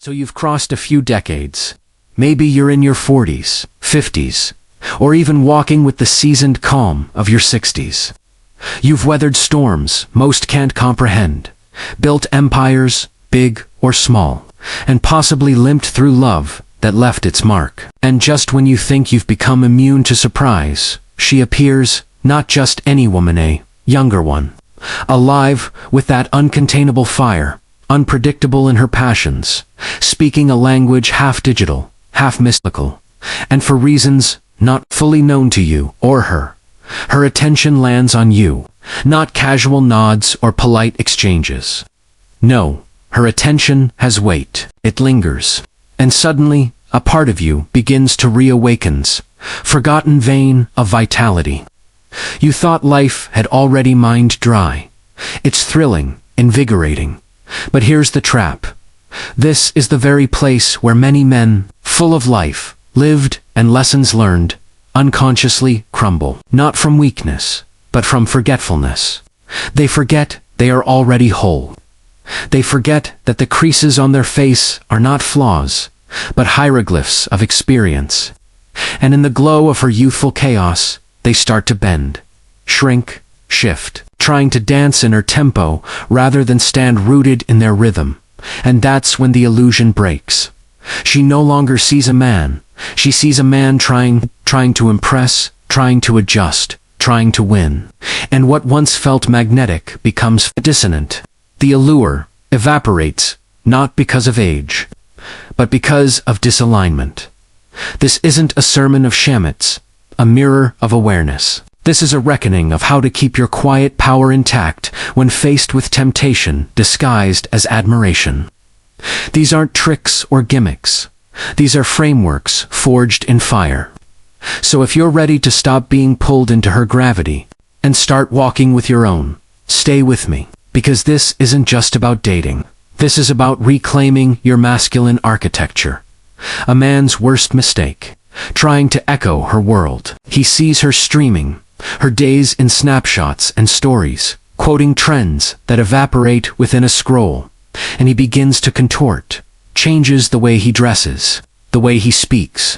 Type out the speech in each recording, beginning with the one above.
So you've crossed a few decades. Maybe you're in your 40s, 50s, or even walking with the seasoned calm of your 60s. You've weathered storms most can't comprehend, built empires, big or small, and possibly limped through love that left its mark. And just when you think you've become immune to surprise, she appears, not just any woman, a younger one, alive with that uncontainable fire, unpredictable in her passions, speaking a language half digital, half mystical, and for reasons not fully known to you or her. Her attention lands on you, not casual nods or polite exchanges. No, her attention has weight. It lingers. And suddenly, a part of you begins to reawakens, forgotten vein of vitality. You thought life had already mined dry. It's thrilling, invigorating. But here's the trap. This is the very place where many men, full of life, lived, and lessons learned, unconsciously crumble. Not from weakness, but from forgetfulness. They forget they are already whole. They forget that the creases on their face are not flaws, but hieroglyphs of experience. And in the glow of her youthful chaos, they start to bend, shrink, shift, trying to dance in her tempo rather than stand rooted in their rhythm. And that's when the illusion breaks. She no longer sees a man. She sees a man trying to impress, trying to adjust, trying to win. And what once felt magnetic becomes dissonant. The allure evaporates, not because of age, but because of disalignment. This isn't a sermon of Shamit's, a mirror of awareness. This is a reckoning of how to keep your quiet power intact when faced with temptation disguised as admiration. These aren't tricks or gimmicks. These are frameworks forged in fire. So if you're ready to stop being pulled into her gravity and start walking with your own, stay with me, because this isn't just about dating. This is about reclaiming your masculine architecture. A man's worst mistake, trying to echo her world. He sees her streaming, her days in snapshots and stories, quoting trends that evaporate within a scroll, and he begins to contort, changes the way he dresses, the way he speaks,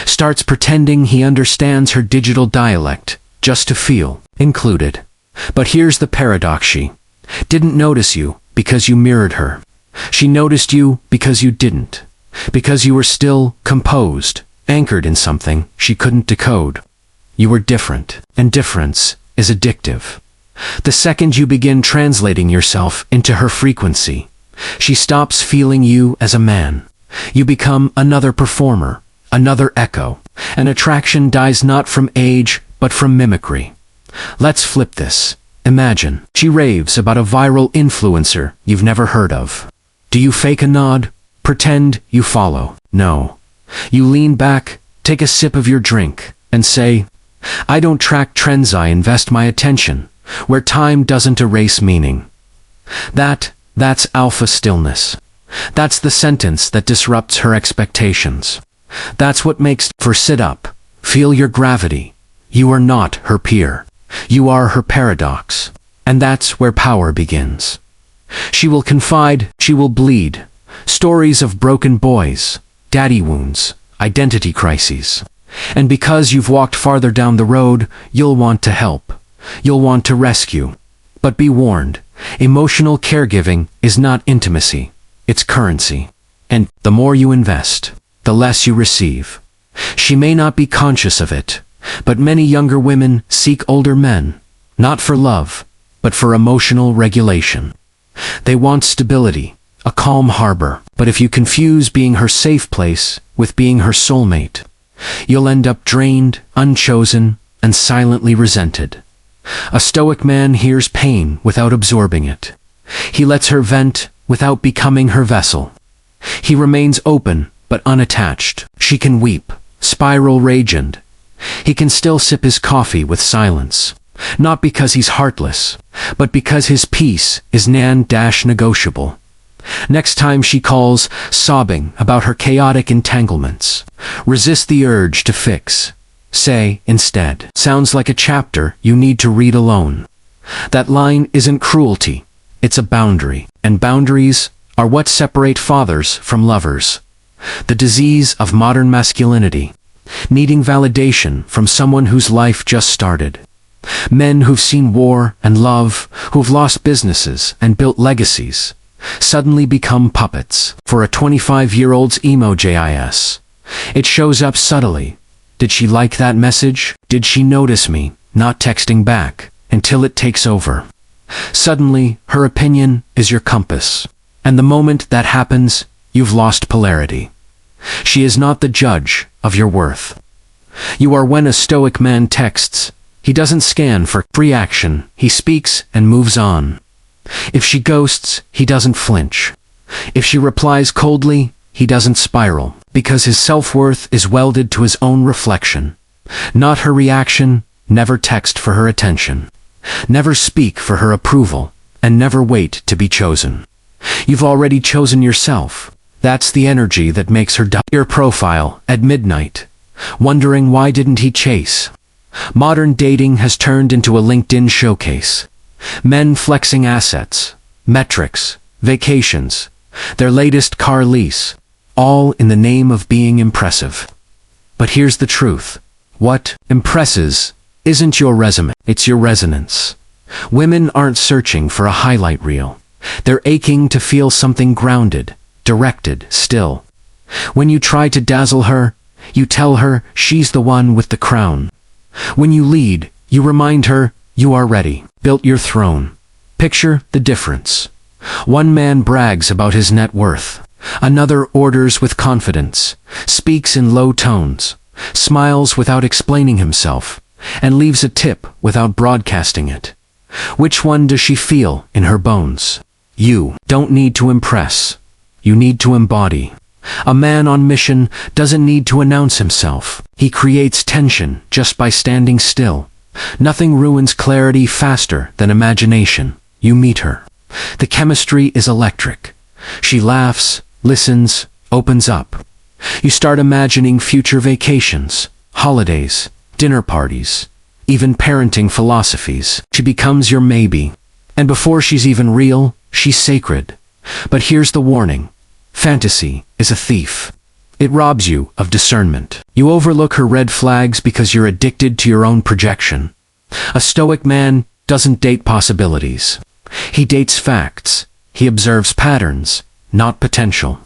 starts pretending he understands her digital dialect just to feel included. But here's the paradox: she didn't notice you because you mirrored her. She noticed you because you didn't, because you were still composed, anchored in something she couldn't decode. You were different, and difference is addictive. The second you begin translating yourself into her frequency, she stops feeling you as a man. You become another performer, another echo. An attraction dies not from age, but from mimicry. Let's flip this. Imagine she raves about a viral influencer you've never heard of. Do you fake a nod? Pretend you follow? No. You lean back, take a sip of your drink, and say, I don't track trends, I invest my attention where time doesn't erase meaning. That's alpha stillness. That's the sentence that disrupts her expectations. That's what makes her sit up. Feel your gravity. You are not her peer. You are her paradox. And that's where power begins. She will confide, she will bleed. Stories of broken boys, daddy wounds, identity crises. And because you've walked farther down the road, you'll want to help. You'll want to rescue. But be warned, emotional caregiving is not intimacy. It's currency. And the more you invest, the less you receive. She may not be conscious of it, but many younger women seek older men, not for love, but for emotional regulation. They want stability, a calm harbor. But if you confuse being her safe place with being her soulmate, you'll end up drained, unchosen, and silently resented. A Stoic man hears pain without absorbing it. He lets her vent without becoming her vessel. He remains open but unattached. She can weep, spiral ragend. He can still sip his coffee with silence. Not because he's heartless, but because his peace is non-negotiable. Next time she calls, sobbing about her chaotic entanglements, resist the urge to fix. Say, instead, sounds like a chapter you need to read alone. That line isn't cruelty, it's a boundary, and boundaries are what separate fathers from lovers. The disease of modern masculinity, needing validation from someone whose life just started. Men who've seen war and love, who've lost businesses and built legacies, suddenly become puppets for a 25-year-old's emo-JIS. It shows up subtly. Did she like that message? Did she notice me not texting back? Until it takes over. Suddenly, her opinion is your compass. And the moment that happens, you've lost polarity. She is not the judge of your worth. You are when a Stoic man texts. He doesn't scan for reaction. He speaks and moves on. If she ghosts, he doesn't flinch. If she replies coldly, he doesn't spiral, because his self-worth is welded to his own reflection. Not her reaction. Never text for her attention. Never speak for her approval, and never wait to be chosen. You've already chosen yourself. That's the energy that makes her your profile at midnight, wondering why didn't he chase. Modern dating has turned into a LinkedIn showcase. Men flexing assets, metrics, vacations, their latest car lease, all in the name of being impressive. But here's the truth. What impresses isn't your resume, it's your resonance. Women aren't searching for a highlight reel. They're aching to feel something grounded, directed, still. When you try to dazzle her, you tell her she's the one with the crown. When you lead, you remind her you are ready, built your throne. Picture the difference. One man brags about his net worth. Another orders with confidence, speaks in low tones, smiles without explaining himself, and leaves a tip without broadcasting it. Which one does she feel in her bones? You don't need to impress. You need to embody. A man on mission doesn't need to announce himself. He creates tension just by standing still. Nothing ruins clarity faster than imagination. You meet her. The chemistry is electric. She laughs, listens, opens up. You start imagining future vacations, holidays, dinner parties, even parenting philosophies. She becomes your maybe. And before she's even real, she's sacred. But here's the warning. Fantasy is a thief. It robs you of discernment. You overlook her red flags because you're addicted to your own projection. A Stoic man doesn't date possibilities. He dates facts. He observes patterns, not potential.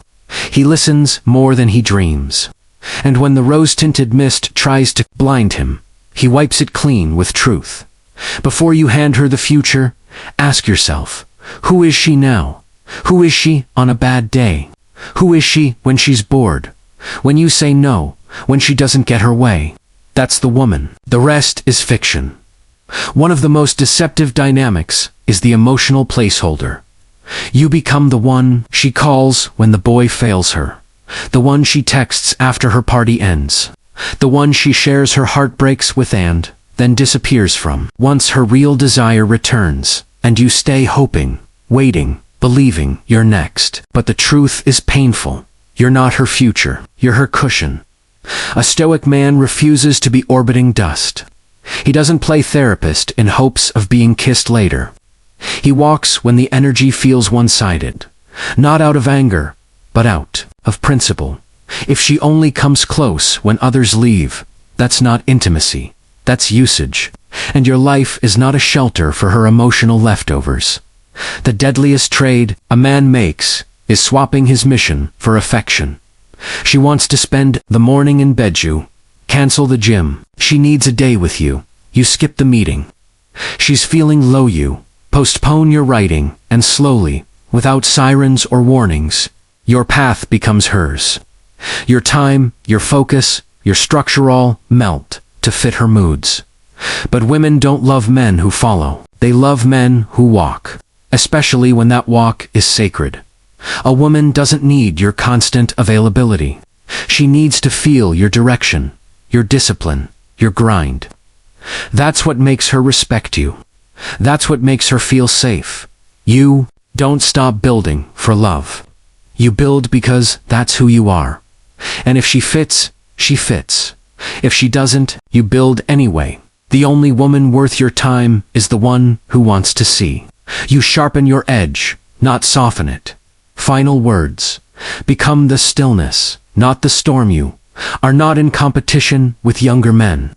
He listens more than he dreams. And when the rose-tinted mist tries to blind him, he wipes it clean with truth. Before you hand her the future, ask yourself, who is she now? Who is she on a bad day? Who is she when she's bored? When you say no, when she doesn't get her way? That's the woman. The rest is fiction. One of the most deceptive dynamics is the emotional placeholder. You become the one she calls when the boy fails her. The one she texts after her party ends. The one she shares her heartbreaks with and then disappears from. Once her real desire returns, and you stay hoping, waiting, believing you're next. But the truth is painful. You're not her future. You're her cushion. A Stoic man refuses to be orbiting dust. He doesn't play therapist in hopes of being kissed later. He walks when the energy feels one-sided. Not out of anger, but out of principle. If she only comes close when others leave, that's not intimacy. That's usage. And your life is not a shelter for her emotional leftovers. The deadliest trade a man makes is swapping his mission for affection. She wants to spend the morning in bed. You cancel the gym. She needs a day with you. You skip the meeting. She's feeling low. You postpone your writing, and slowly, without sirens or warnings, your path becomes hers. Your time, your focus, your structure all melt to fit her moods. But women don't love men who follow. They love men who walk, especially when that walk is sacred. A woman doesn't need your constant availability. She needs to feel your direction, your discipline, your grind. That's what makes her respect you. That's what makes her feel safe. You don't stop building for love. You build because that's who you are. And if she fits, she fits. If she doesn't, you build anyway. The only woman worth your time is the one who wants to see. You sharpen your edge, not soften it. final words. Become the stillness, not the storm. You are not in competition with younger men.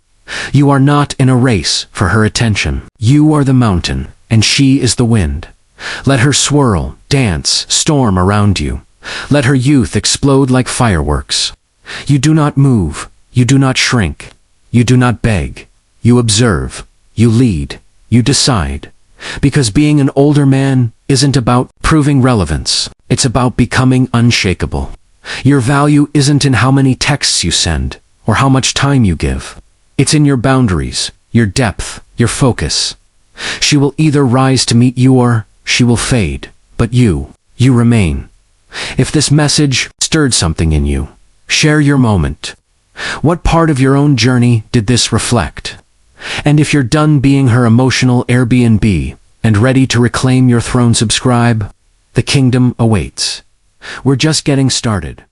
You are not in a race for her attention. You are the mountain, and she is the wind. Let her swirl, dance, storm around you. Let her youth explode like fireworks. You do not move, you do not shrink, you do not beg. You observe, you lead, you decide. Because being an older man isn't about proving relevance, it's about becoming unshakable. Your value isn't in how many texts you send, or how much time you give. It's in your boundaries, your depth, your focus. She will either rise to meet you or she will fade, but you remain. If this message stirred something in you, share your moment. What part of your own journey did this reflect? And if you're done being her emotional Airbnb and ready to reclaim your throne, subscribe. The kingdom awaits. We're just getting started.